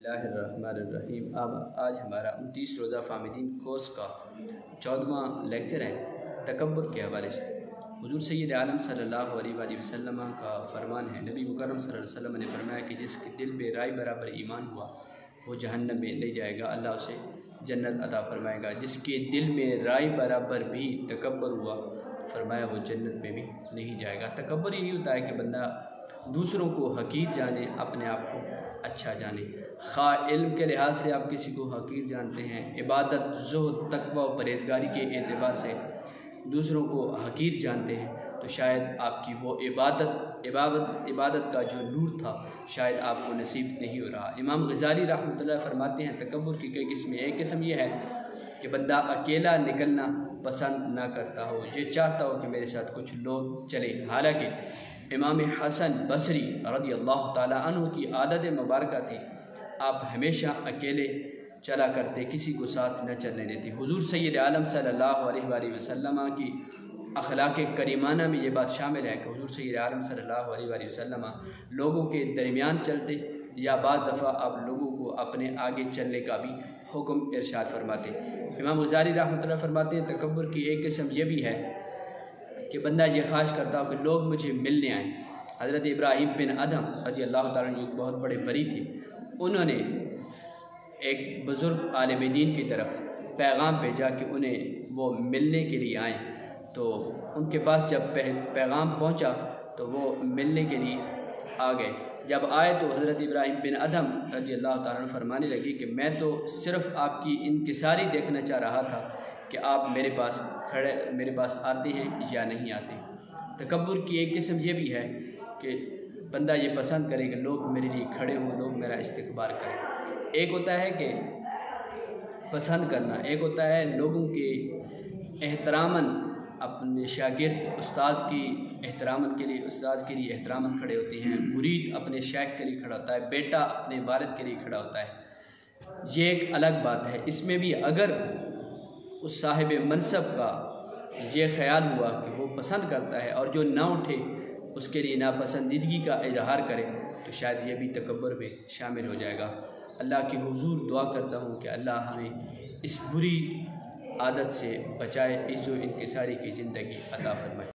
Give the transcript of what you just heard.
اللہ الرحمن الرحیم۔ آج ہمارا 29 روزہ فامدین کورس کا 14واں لیکچر ہے تکبر کے حوالے سے۔ حضور سید عالم صلی اللہ علیہ وآلہ وسلم کا فرمان ہے، نبی مکرم صلی اللہ علیہ وسلم نے فرمایا کہ جس کے دل میں رائے برابر ایمان ہوا وہ جہنم میں نہیں جائے گا، اللہ اسے جنت عطا فرمائے گا۔ جس کے دل میں رائے برابر بھی تکبر ہوا، فرمایا وہ جنت میں بھی نہیں جائے گا۔ تکبر یہی ہوتا ہے کہ بندہ دوسروں کو حقیر جانے، اپنے آپ کو اچھا جانے۔ خواہ علم کے لحاظ سے آپ کسی کو حقیر جانتے ہیں، عبادت، زہد، تقوی و پرہیزگاری کے اعتبار سے دوسروں کو حقیر جانتے ہیں، تو شاید آپ کی وہ عبادت کا جو نور تھا شاید آپ کو نصیب نہیں ہو رہا۔ امام غزالی رحمۃ اللہ فرماتے ہیں تکبر کی کئی قسمیں۔ ایک قسم یہ ہے کہ بندہ اکیلا نکلنا پسند نہ کرتا ہو، یہ چاہتا ہو کہ میرے ساتھ کچھ لوگ چلیں۔ حالانکہ امام حسن بصری رضی اللہ تعالیٰ عنہ کی عادت مبارکہ تھی، آپ ہمیشہ اکیلے چلا کرتے، کسی کو ساتھ نہ چلنے دیتے۔ حضور سید عالم صلی اللہ علیہ وآلہ وسلم کی اخلاق کریمانہ میں یہ بات شامل ہے کہ حضور سید عالم صلی اللہ علیہ وآلہ وسلم لوگوں کے درمیان چلتے، یا بعض دفعہ آپ لوگوں کو اپنے آگے چلنے کا بھی حکم ارشاد فرماتے۔ امام غزالی رحمۃ اللہ فرماتے ہیں تکبر کی ایک قسم یہ بھی ہے کہ بندہ یہ خواہش کرتا ہو کہ لوگ مجھے ملنے آئیں۔ حضرت ابراہیم بن ادھم رضی اللہ تعالیٰ عنہ ایک بہت بڑے ولی تھے، انہوں نے ایک بزرگ عالم دین کی طرف پیغام بھیجا کہ انہیں وہ ملنے کے لیے آئیں، تو ان کے پاس جب پیغام پہنچا تو وہ ملنے کے لیے آ گئے۔ جب آئے تو حضرت ابراہیم بن ادھم رضی اللہ تعالیٰ عنہ فرمانے لگے کہ میں تو صرف آپ کی انکساری دیکھنا چاہ رہا تھا کہ آپ میرے پاس آتے ہیں یا نہیں آتے۔ تکبر کی ایک قسم یہ بھی ہے کہ بندہ یہ پسند کرے کہ لوگ میرے لیے کھڑے ہوں، لوگ میرا استقبال کریں۔ ایک ہوتا ہے کہ پسند کرنا، ایک ہوتا ہے لوگوں کے احتراماً اپنے شاگرد استاد کی احتراماً کے لیے احتراماً کھڑے ہوتے ہیں، مرید اپنے شیخ کے لیے کھڑا ہوتا ہے، بیٹا اپنے والد کے لیے کھڑا ہوتا ہے۔ یہ ایک الگ بات ہے۔ اس میں بھی اگر اس صاحب منصب کا یہ خیال ہوا کہ وہ پسند کرتا ہے اور جو نہ اٹھے اس کے لیے ناپسندیدگی کا اظہار کرے، تو شاید یہ بھی تکبر میں شامل ہو جائے گا۔ اللہ کی حضور دعا کرتا ہوں کہ اللہ ہمیں اس بری عادت سے بچائے، عزت و انکساری کی زندگی عطا فرمائے۔